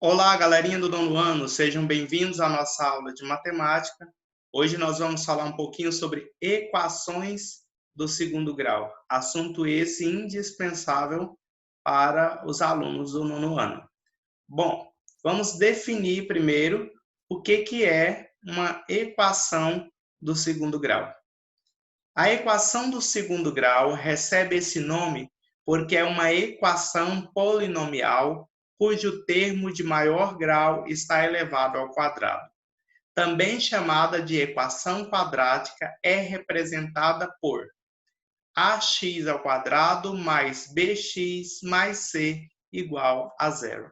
Olá, galerinha do nono ano, sejam bem-vindos à nossa aula de matemática. Hoje nós vamos falar um pouquinho sobre equações do segundo grau, assunto esse indispensável para os alunos do nono ano. Bom, vamos definir primeiro o que é uma equação do segundo grau. A equação do segundo grau recebe esse nome porque é uma equação polinomial cujo termo de maior grau está elevado ao quadrado. Também chamada de equação quadrática, é representada por ax ao quadrado mais bx mais c igual a zero.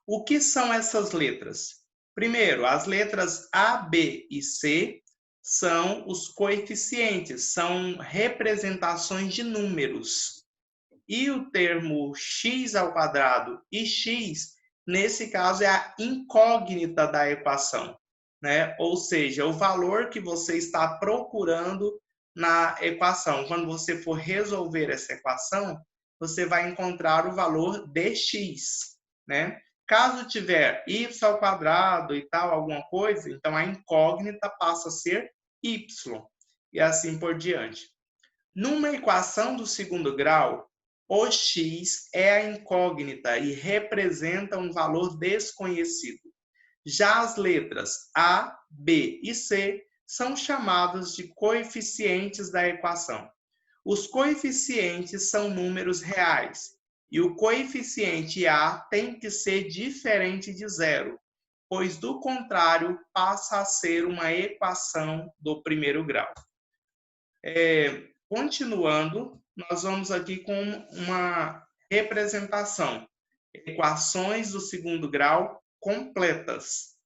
O que são essas letras? Primeiro, as letras A, B e C são os coeficientes, são representações de números. E o termo x ao quadrado e x, nesse caso, é a incógnita da equação, né? Ou seja, o valor que você está procurando na equação. Quando você for resolver essa equação, você vai encontrar o valor de x, né? Caso tiver y ao quadrado e tal, alguma coisa, então a incógnita passa a ser y, e assim por diante. Numa equação do segundo grau, o x é a incógnita e representa um valor desconhecido. Já as letras A, B e C são chamadas de coeficientes da equação. Os coeficientes são números reais e o coeficiente A tem que ser diferente de zero, pois do contrário passa a ser uma equação do primeiro grau. Continuando, nós vamos aqui com uma representação. Equações do segundo grau completas.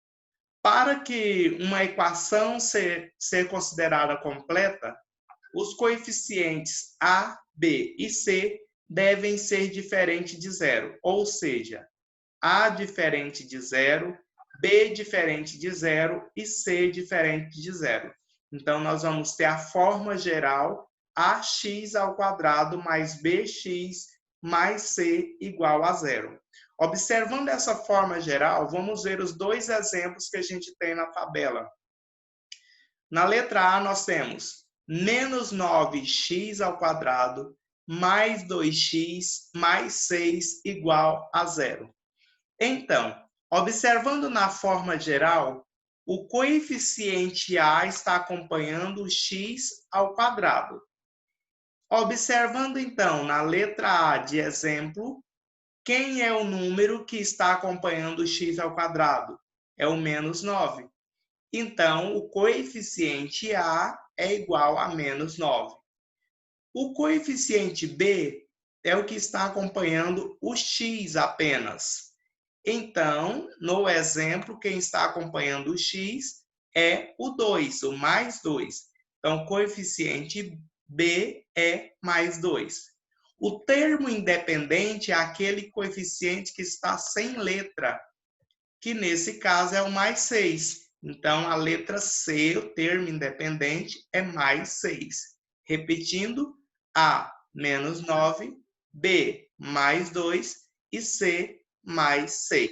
Para que uma equação ser considerada completa, os coeficientes A, B e C devem ser diferentes de zero, ou seja, A diferente de zero, B diferente de zero e C diferente de zero. Então, nós vamos ter a forma geral ax ao quadrado mais bx mais c igual a zero. Observando essa forma geral, vamos ver os dois exemplos que a gente tem na tabela. Na letra A, nós temos menos 9x ao quadrado mais 2x mais 6 igual a zero. Então, observando na forma geral, o coeficiente A está acompanhando o x ao quadrado. Observando, então, na letra A de exemplo, quem é o número que está acompanhando o x ao quadrado? É o menos 9. Então, o coeficiente A é igual a menos 9. O coeficiente B é o que está acompanhando o x apenas. Então, no exemplo, quem está acompanhando o x é o 2, o mais 2. Então, o coeficiente B é mais 2. O termo independente é aquele coeficiente que está sem letra, que nesse caso é o mais 6. Então, a letra C, o termo independente, é mais 6. Repetindo, A menos 9, B mais 2 e C mais 6.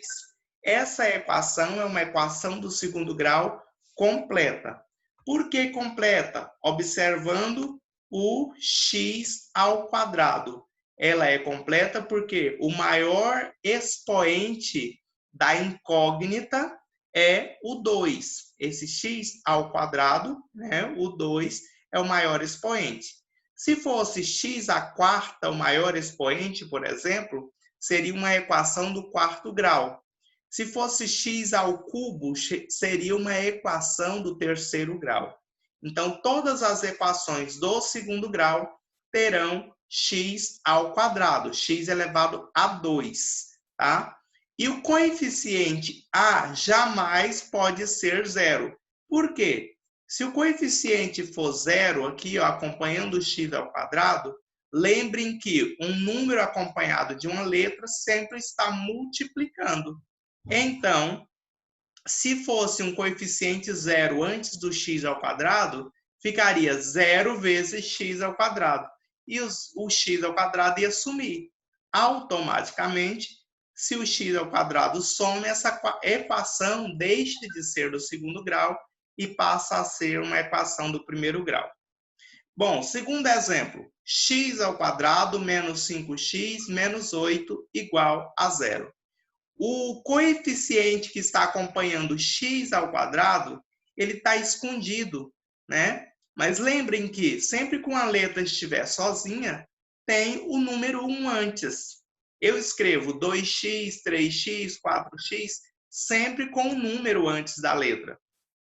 Essa equação é uma equação do segundo grau completa. Por que completa? Observando o x ao quadrado. Ela é completa porque o maior expoente da incógnita é o 2. Esse x ao quadrado, né, o 2, é o maior expoente. Se fosse x à quarta, o maior expoente, por exemplo, seria uma equação do quarto grau. Se fosse x ao cubo, seria uma equação do terceiro grau. Então, todas as equações do segundo grau terão x ao quadrado, x elevado a 2, tá? E o coeficiente A jamais pode ser zero. Por quê? Se o coeficiente for zero, aqui ó, acompanhando o x ao quadrado, lembrem que um número acompanhado de uma letra sempre está multiplicando. Então, se fosse um coeficiente zero antes do x ao quadrado, ficaria 0 vezes x ao quadrado. E o x ao quadrado ia sumir. Automaticamente, Se o x ao quadrado some, essa equação deixa de ser do segundo grau e passa a ser uma equação do primeiro grau. Bom, segundo exemplo, x ao quadrado menos 5x menos 8 igual a zero. O coeficiente que está acompanhando x ao quadrado, ele está escondido, né? Mas lembrem que sempre que uma letra estiver sozinha, tem o número 1 antes. Eu escrevo 2x, 3x, 4x, sempre com o número antes da letra.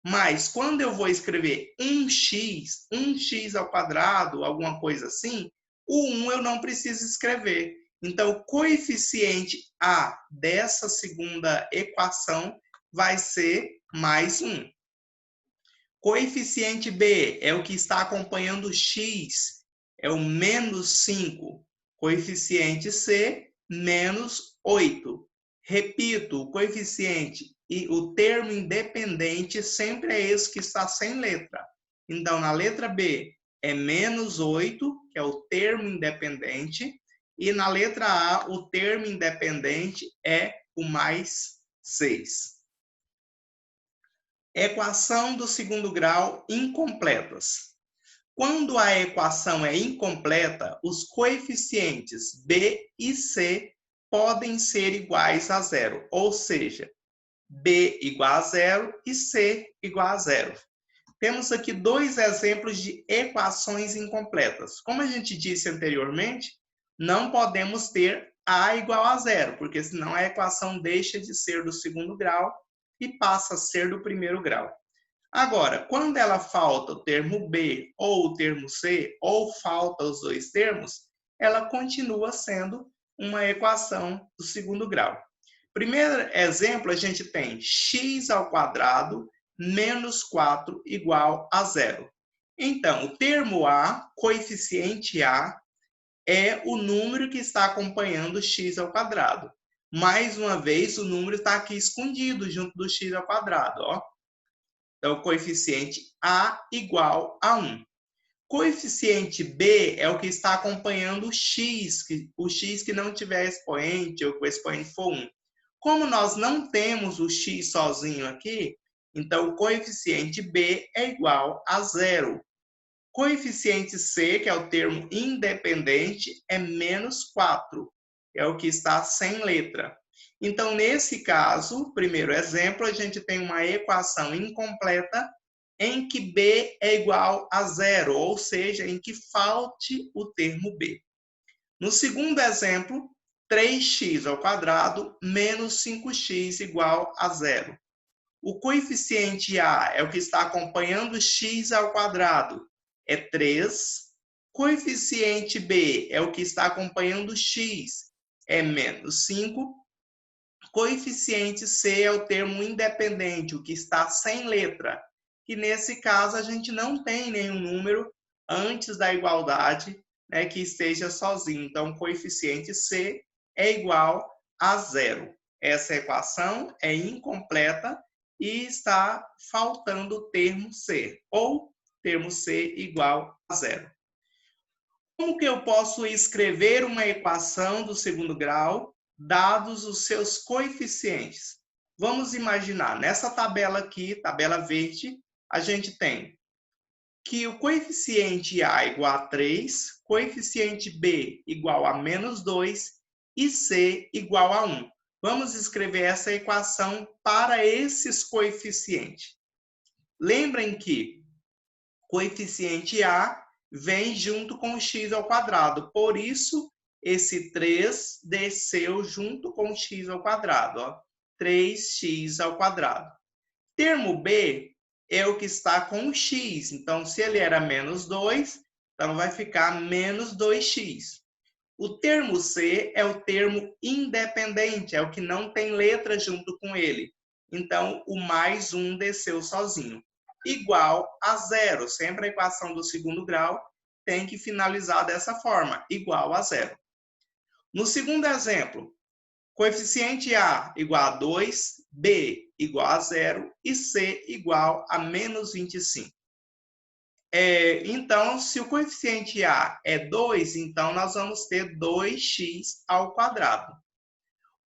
Mas quando eu vou escrever 1x ao quadrado, alguma coisa assim, o 1 eu não preciso escrever. Então, o coeficiente A dessa segunda equação vai ser mais 1. Coeficiente B é o que está acompanhando x, é o menos 5. Coeficiente C, menos 8. Repito, o coeficiente e o termo independente sempre é esse que está sem letra. Então, na letra B é menos 8, que é o termo independente, e na letra A, o termo independente é o mais 6. Equação do segundo grau incompletas. Quando a equação é incompleta, os coeficientes B e C podem ser iguais a zero, ou seja, B igual a zero e C igual a zero. Temos aqui dois exemplos de equações incompletas. Como a gente disse anteriormente, não podemos ter A igual a zero, porque senão a equação deixa de ser do segundo grau e passa a ser do primeiro grau. Agora, quando ela falta o termo B ou o termo C, ou falta os dois termos, ela continua sendo uma equação do segundo grau. Primeiro exemplo, a gente tem x ao quadrado menos 4 igual a zero. Então, o termo A, coeficiente A, é o número que está acompanhando x ao quadrado. Mais uma vez, o número está aqui escondido junto do x ao quadrado, ó. Então, o coeficiente A igual a 1. Coeficiente B é o que está acompanhando o x que não tiver expoente ou que o expoente for 1. Como nós não temos o x sozinho aqui, então o coeficiente B é igual a zero. Coeficiente C, que é o termo independente, é menos 4. É o que está sem letra. Então, nesse caso, primeiro exemplo, a gente tem uma equação incompleta em que B é igual a zero, ou seja, em que falte o termo B. No segundo exemplo, 3x ao quadrado menos 5x igual a zero. O coeficiente A é o que está acompanhando x ao quadrado, é 3. Coeficiente B é o que está acompanhando x, é menos 5. Coeficiente C é o termo independente, o que está sem letra. E nesse caso a gente não tem nenhum número antes da igualdade, né, que esteja sozinho. Então, o coeficiente C é igual a zero. Essa equação é incompleta e está faltando o termo C, ou termo C igual a zero. Como que eu posso escrever uma equação do segundo grau, dados os seus coeficientes? Vamos imaginar, nessa tabela aqui, tabela verde, a gente tem que o coeficiente A igual a 3, coeficiente B igual a menos 2 e C igual a 1. Vamos escrever essa equação para esses coeficientes. Lembrem que coeficiente A vem junto com o x ao quadrado. Por isso, esse 3 desceu junto com o x ao quadrado. Ó. 3x ao quadrado. Termo B é o que está com o x. Então, se ele era menos 2, então vai ficar menos 2x. O termo C é o termo independente, é o que não tem letra junto com ele. Então, o mais 1 desceu sozinho. Igual a zero. Sempre a equação do segundo grau tem que finalizar dessa forma, igual a zero. No segundo exemplo, coeficiente A igual a 2, B igual a zero e C igual a menos 25. Então, se o coeficiente A é 2, então nós vamos ter 2x ao quadrado.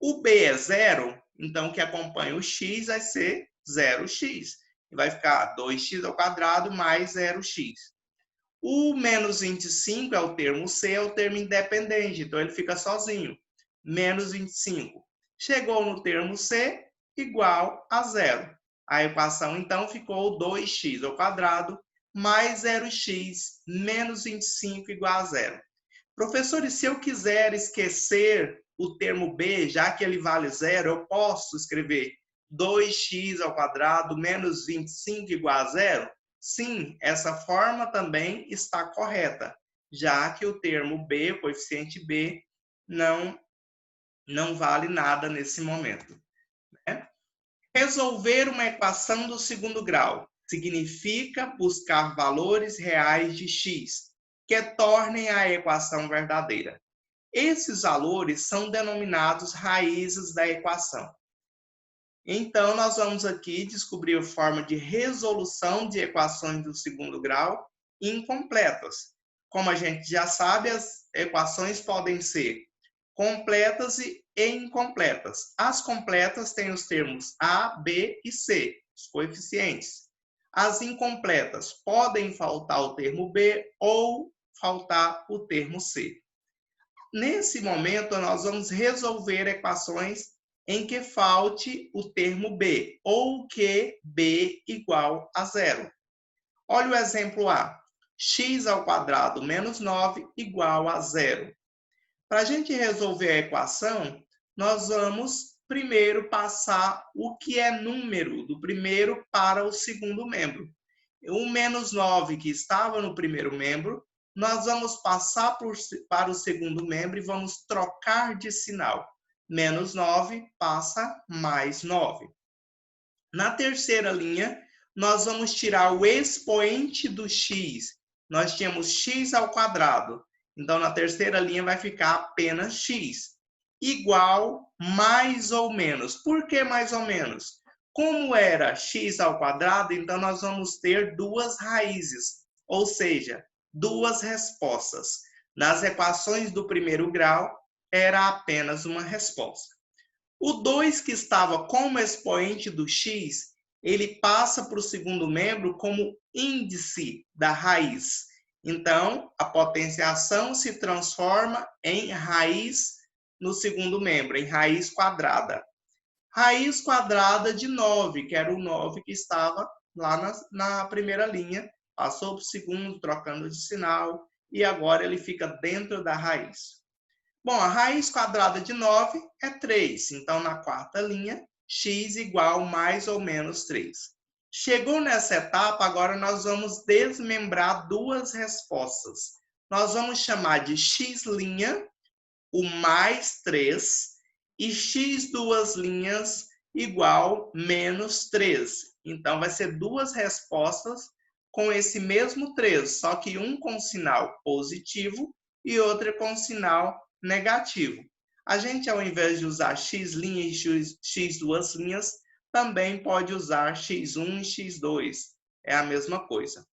O b é zero, então o que acompanha o x vai ser 0x. E vai ficar 2x² mais 0x. O menos 25 é o termo C, é o termo independente, então ele fica sozinho. Menos 25. Chegou no termo C, igual a zero. A equação, então, ficou 2x² mais 0x menos 25 igual a zero. Professor, e se eu quiser esquecer o termo B, já que ele vale zero, eu posso escrever 2x² menos 25 igual a zero? Sim, essa forma também está correta, já que o termo B, o coeficiente B, não vale nada nesse momento, né? Resolver uma equação do segundo grau significa buscar valores reais de x, que tornem a equação verdadeira. Esses valores são denominados raízes da equação. Então, nós vamos aqui descobrir a forma de resolução de equações do segundo grau incompletas. Como a gente já sabe, as equações podem ser completas e incompletas. As completas têm os termos A, B e C, os coeficientes. As incompletas podem faltar o termo B ou faltar o termo C. Nesse momento, nós vamos resolver equações em que falte o termo B, ou que B igual a zero. Olha o exemplo A. x² menos 9 igual a zero. Para a gente resolver a equação, nós vamos primeiro passar o que é número do primeiro para o segundo membro. O menos 9 que estava no primeiro membro, nós vamos passar para o segundo membro e vamos trocar de sinal. Menos 9 passa mais 9. Na terceira linha, nós vamos tirar o expoente do x. Nós tínhamos x². Então, na terceira linha vai ficar apenas x. Igual mais ou menos. Por que mais ou menos? Como era x², então nós vamos ter duas raízes, ou seja, duas respostas. Nas equações do primeiro grau, era apenas uma resposta. O 2, que estava como expoente do x, ele passa para o segundo membro como índice da raiz. Então, a potenciação se transforma em raiz no segundo membro, em raiz quadrada. Raiz quadrada de 9, que era o 9 que estava lá na primeira linha, passou para o segundo, trocando de sinal, e agora ele fica dentro da raiz. Bom, a raiz quadrada de 9 é 3. Então, na quarta linha, x igual mais ou menos 3. Chegou nessa etapa, agora nós vamos desmembrar duas respostas. Nós vamos chamar de x', o mais 3, e x duas linhas igual menos 3. Então, vai ser duas respostas com esse mesmo 3, só que um com sinal positivo e outra com sinal negativo. A gente, ao invés de usar x' e x duas linhas, também pode usar x1 e x2. É a mesma coisa.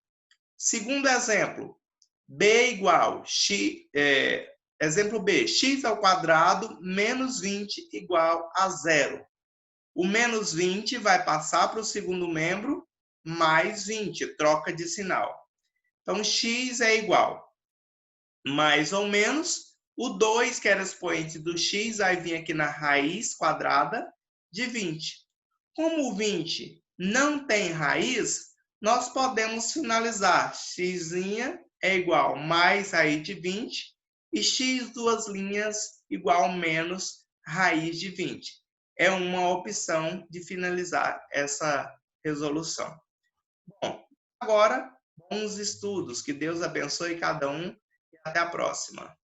Segundo exemplo, b igual exemplo B, x² menos 20 igual a zero. O menos 20 vai passar para o segundo membro, mais 20, troca de sinal. Então, x é igual, mais ou menos, o 2, que era expoente do x, vai vir aqui na raiz quadrada de 20. Como o 20 não tem raiz, nós podemos finalizar. X' é igual mais raiz de 20 e x duas linhas igual menos raiz de 20. É uma opção de finalizar essa resolução. Bom, agora, bons estudos. Que Deus abençoe cada um e até a próxima.